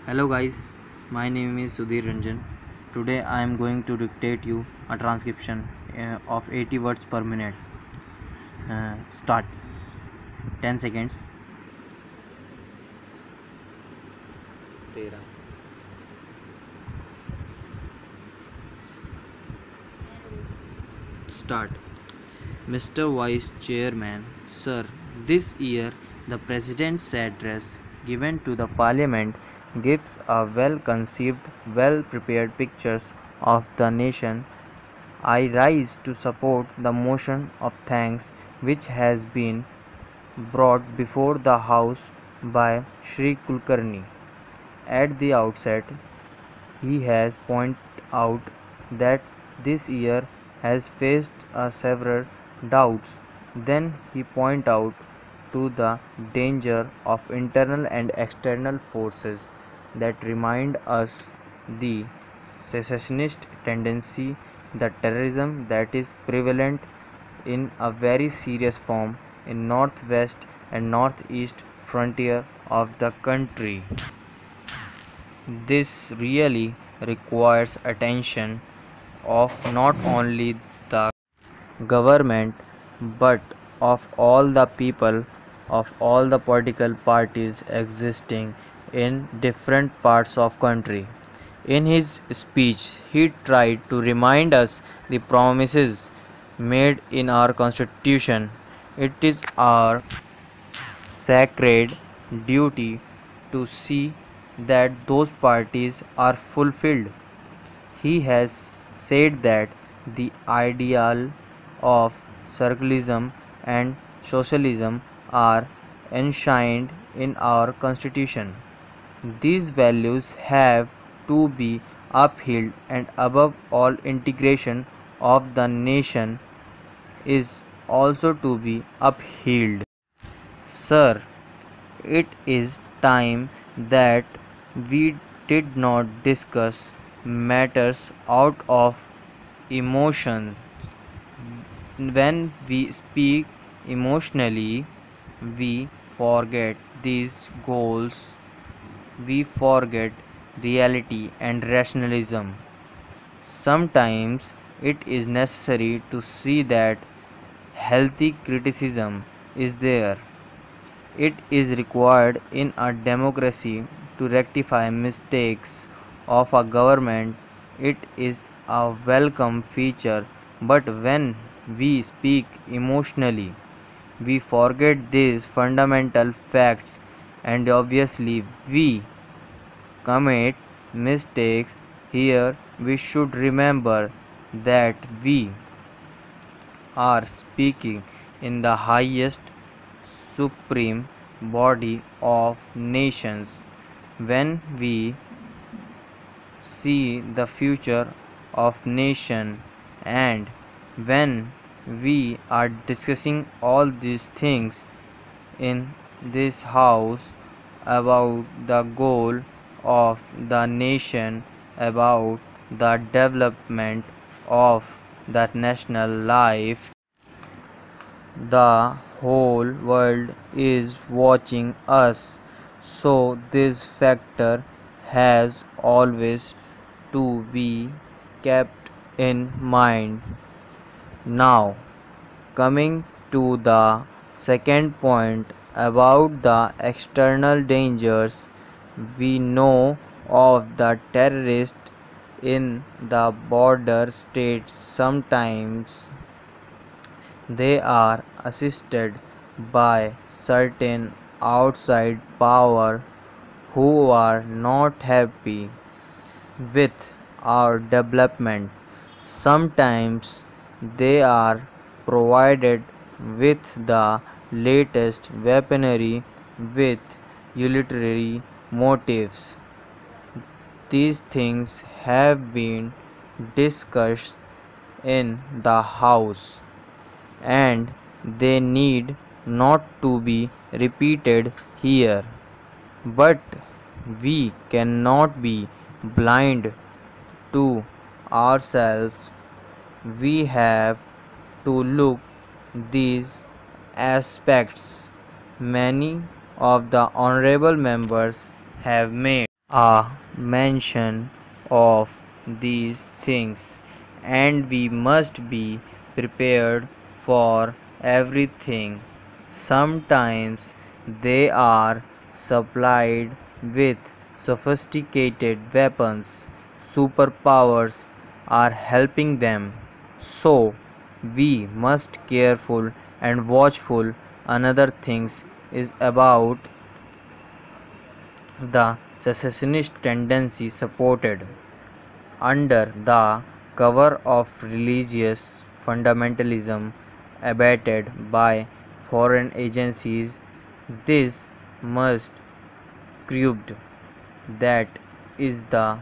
Hello guys, my name is Sudhir Ranjan. Today I am going to dictate you a transcription of 80 words per minute. Start. 10 seconds. Start. Mr. Vice Chairman, sir, this year the President's address given to the Parliament gives a well conceived, well prepared picture of the nation. I rise to support the motion of thanks which has been brought before the House by Shri Kulkarni. At the outset, he has pointed out that this year has faced several doubts. Then he pointed out to the danger of internal and external forces that remind us the secessionist tendency, the terrorism that is prevalent in a very serious form in northwest and northeast frontier of the country. This really requires attention of not only the government but of all the people of all the political parties existing in different parts of country. In his speech, he tried to remind us the promises made in our constitution. It is our sacred duty to see that those parties are fulfilled. He has said that the ideal of circularism and socialism are enshrined in our constitution. These values have to be upheld, and above all, integration of the nation is also to be upheld. Sir, it is time that we did not discuss matters out of emotion. When we speak emotionally, we forget these goals, we forget reality and rationalism. Sometimes it is necessary to see that healthy criticism is there. It is required in a democracy to rectify mistakes of a government. It is a welcome feature, but when we speak emotionally, we forget these fundamental facts, and obviously we commit mistakes. Here we should remember that we are speaking in the highest supreme body of nations. When we see the future of nation, and when we are discussing all these things in this house about the goal of the nation, about the development of the national life, the whole world is watching us. So this factor has always to be kept in mind. Now, coming to the second point about the external dangers, we know of the terrorists in the border states. Sometimes they are assisted by certain outside power who are not happy with our development. Sometimes they are provided with the latest weaponry with utilitarian motives. These things have been discussed in the House, and they need not to be repeated here. But we cannot be blind to ourselves. We have to look these aspects. Many of the honorable members have made a mention of these things, and we must be prepared for everything. Sometimes they are supplied with sophisticated weapons. Superpowers are helping them. So we must careful and watchful. Another things is about the secessionist tendency supported under the cover of religious fundamentalism abated by foreign agencies. This must curbed. That is the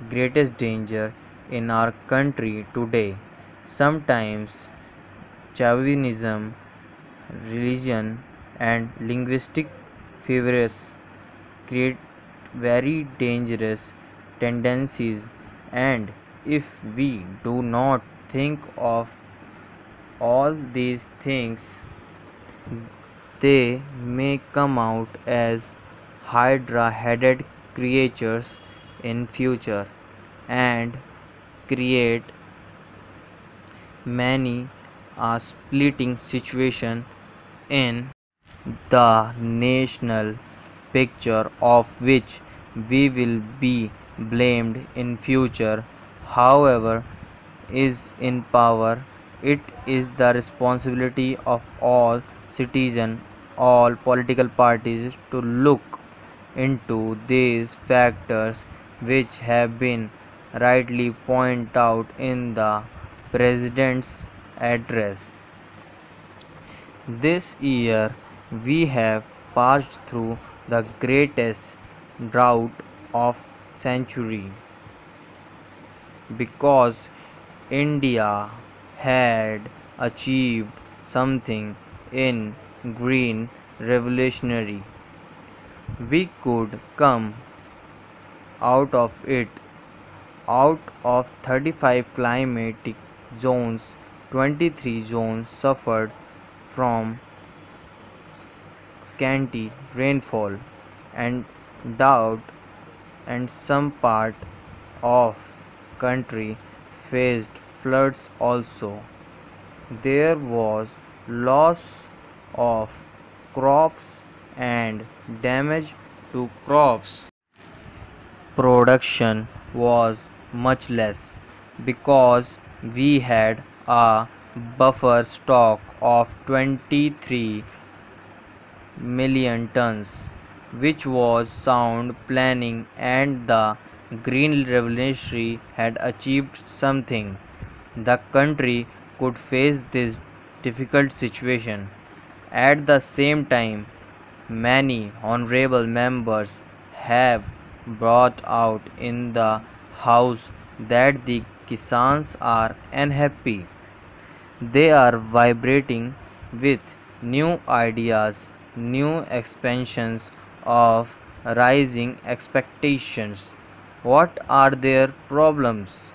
greatest danger in our country today. Sometimes chauvinism, religion, and linguistic favorites create very dangerous tendencies, and if we do not think of all these things, they may come out as hydra-headed creatures in future and create many a splitting situation in the national picture, of which we will be blamed in future. However is in power, it is the responsibility of all citizens, all political parties to look into these factors which have been rightly pointed out in the President's address. This year we have passed through the greatest drought of century because India had achieved something in green revolutionary. We could come out of it. Out of 35 climatic zones, 23 zones suffered from scanty rainfall and drought, and some part of country faced floods also. There was loss of crops and damage to crops. Production was much less because we had a buffer stock of 23 million tons, which was sound planning, and the Green Revolution had achieved something. The country could face this difficult situation. At the same time, many honorable members have brought out in the House that the Kisans are unhappy. They are vibrating with new ideas, new expansions of rising expectations. What are their problems?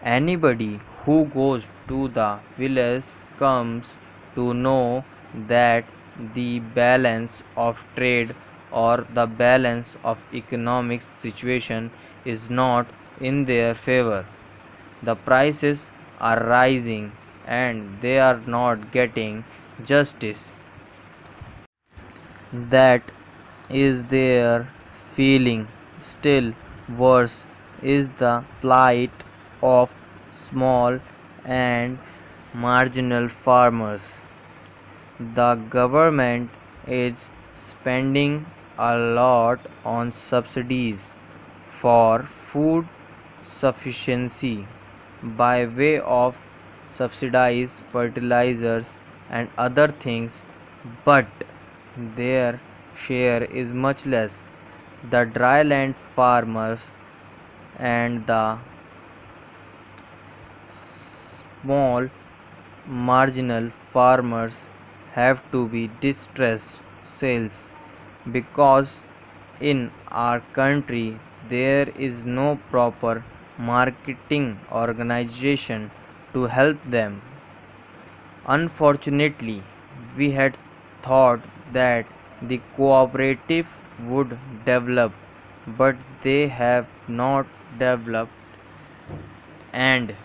Anybody who goes to the village comes to know that the balance of trade or the balance of economic situation is not in their favor. The prices are rising and they are not getting justice. That is their feeling. Still worse is the plight of small and marginal farmers. The government is spending a lot on subsidies for food sufficiency by way of subsidized fertilizers and other things, but their share is much less. The dryland farmers and the small marginal farmers have to be distressed sales because in our country there is no proper marketing organization to help them. Unfortunately, we had thought that the cooperative would develop, but they have not developed, and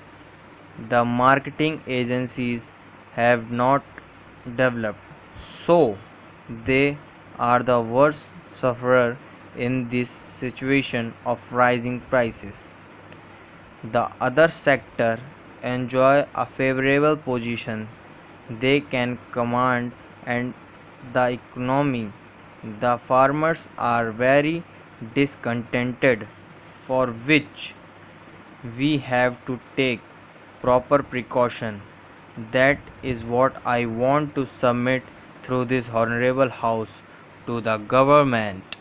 the marketing agencies have not developed. So they are the worst sufferer in this situation of rising prices. The other sector enjoy a favorable position they can command and the economy. The farmers are very discontented, for which we have to take proper precaution. That is what I want to submit through this honorable house to the government.